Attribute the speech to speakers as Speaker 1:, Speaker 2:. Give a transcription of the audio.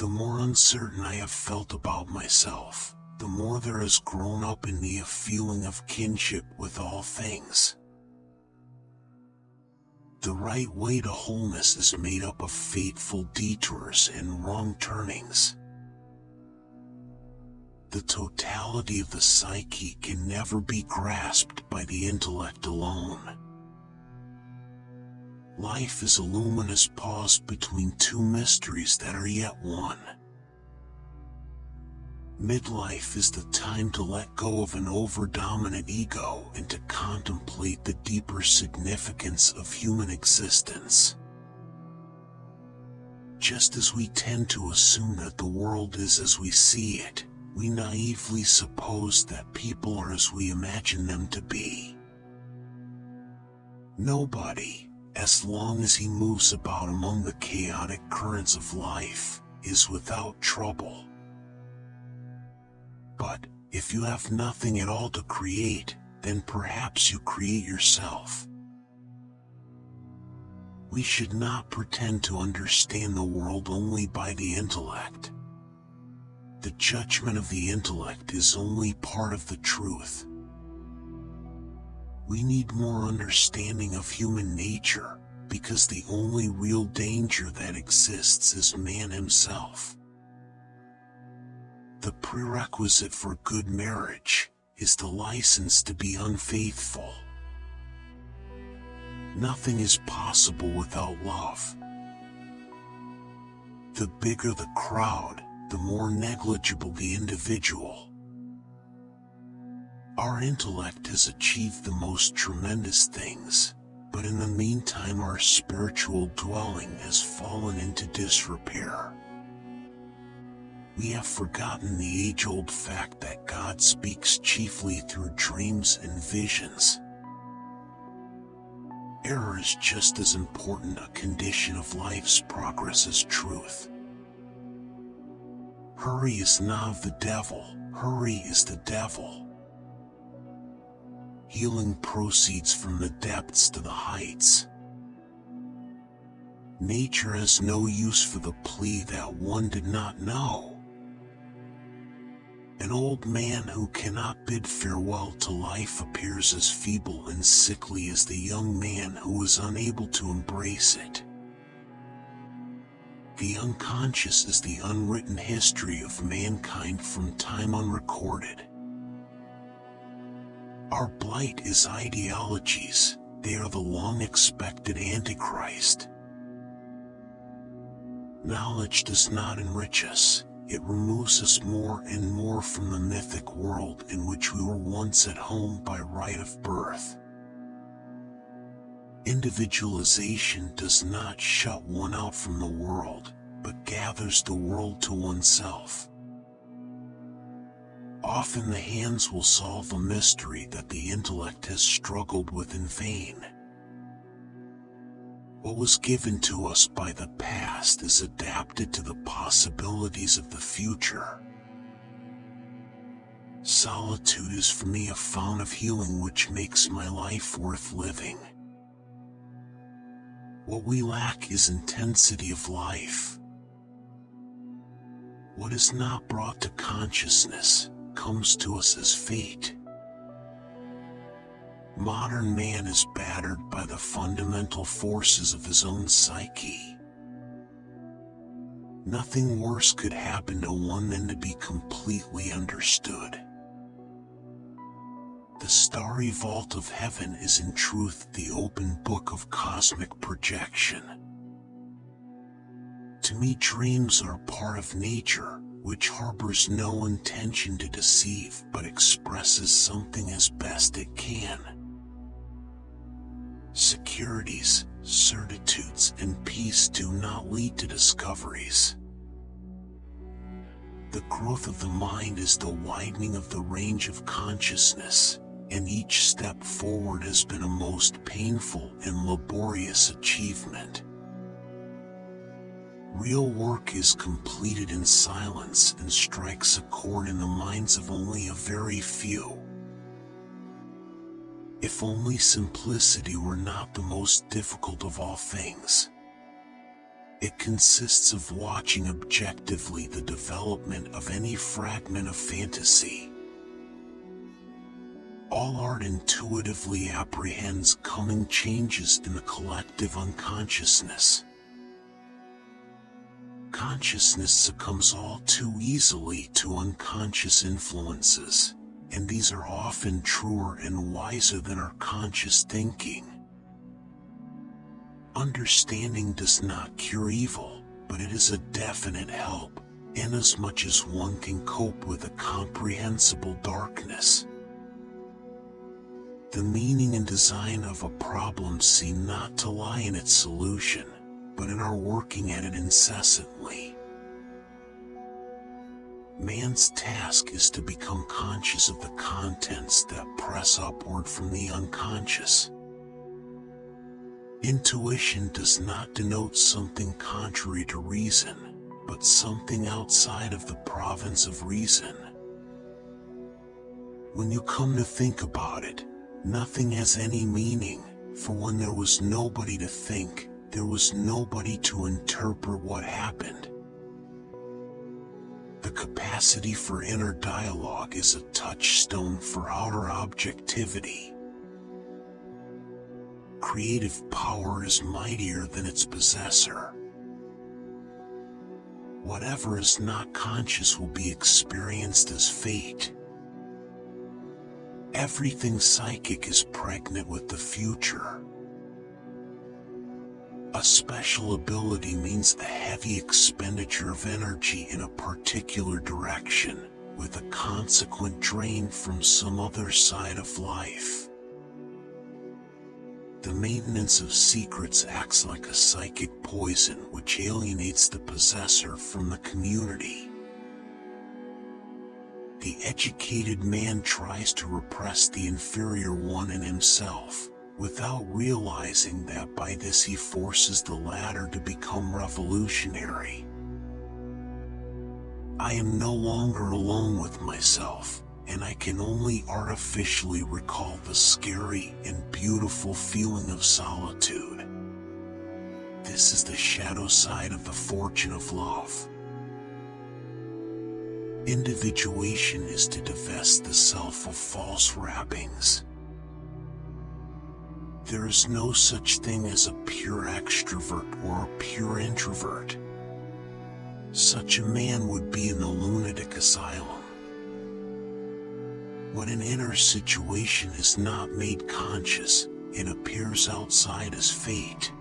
Speaker 1: The more uncertain I have felt about myself, the more there has grown up in me a feeling of kinship with all things. The right way to wholeness is made up of fateful detours and wrong turnings. The totality of the psyche can never be grasped by the intellect alone. Life is a luminous pause between two mysteries that are yet one. Midlife is the time to let go of an over-dominant ego and to contemplate the deeper significance of human existence. Just as we tend to assume that the world is as we see it, we naively suppose that people are as we imagine them to be. Nobody, as long as he moves about among the chaotic currents of life, is without trouble. But, if you have nothing at all to create, then perhaps you create yourself. We should not pretend to understand the world only by the intellect. The judgment of the intellect is only part of the truth. We need more understanding of human nature, because the only real danger that exists is man himself. The prerequisite for good marriage is the license to be unfaithful. Nothing is possible without love. The bigger the crowd, the more negligible the individual. Our intellect has achieved the most tremendous things, but in the meantime our spiritual dwelling has fallen into disrepair. We have forgotten the age-old fact that God speaks chiefly through dreams and visions. Error is just as important a condition of life's progress as truth. Hurry is not of the devil, hurry is the devil. Healing proceeds from the depths to the heights. Nature has no use for the plea that one did not know. An old man who cannot bid farewell to life appears as feeble and sickly as the young man who is unable to embrace it. The unconscious is the unwritten history of mankind from time unrecorded. Our blight is ideologies, they are the long-expected Antichrist. Knowledge does not enrich us, it removes us more and more from the mythic world in which we were once at home by right of birth. Individualization does not shut one out from the world, but gathers the world to oneself. Often the hands will solve a mystery that the intellect has struggled with in vain. What was given to us by the past is adapted to the possibilities of the future. Solitude is for me a fount of healing which makes my life worth living. What we lack is intensity of life. What is not brought to consciousness comes to us as fate. Modern man is battered by the fundamental forces of his own psyche. Nothing worse could happen to one than to be completely understood. The starry vault of heaven is in truth the open book of cosmic projection. To me, dreams are part of nature, which harbors no intention to deceive but expresses something as best it can. Securities, certitudes, and peace do not lead to discoveries. The growth of the mind is the widening of the range of consciousness, and each step forward has been a most painful and laborious achievement. Real work is completed in silence and strikes a chord in the minds of only a very few. If only simplicity were not the most difficult of all things. It consists of watching objectively the development of any fragment of fantasy. All art intuitively apprehends coming changes in the collective unconsciousness. Consciousness succumbs all too easily to unconscious influences, and these are often truer and wiser than our conscious thinking. Understanding does not cure evil, but it is a definite help, inasmuch as one can cope with a comprehensible darkness. The meaning and design of a problem seem not to lie in its solution, but in our working at it incessantly. Man's task is to become conscious of the contents that press upward from the unconscious. Intuition does not denote something contrary to reason, but something outside of the province of reason. When you come to think about it, nothing has any meaning, for when there was nobody to think, there was nobody to interpret what happened. The capacity for inner dialogue is a touchstone for outer objectivity. Creative power is mightier than its possessor. Whatever is not conscious will be experienced as fate. Everything psychic is pregnant with the future. A special ability means the heavy expenditure of energy in a particular direction, with a consequent drain from some other side of life. The maintenance of secrets acts like a psychic poison which alienates the possessor from the community. The educated man tries to repress the inferior one in himself, without realizing that by this he forces the latter to become revolutionary. I am no longer alone with myself, and I can only artificially recall the scary and beautiful feeling of solitude. This is the shadow side of the fortune of love. Individuation is to divest the self of false wrappings. There is no such thing as a pure extrovert or a pure introvert. Such a man would be in the lunatic asylum. When an inner situation is not made conscious, it appears outside as fate.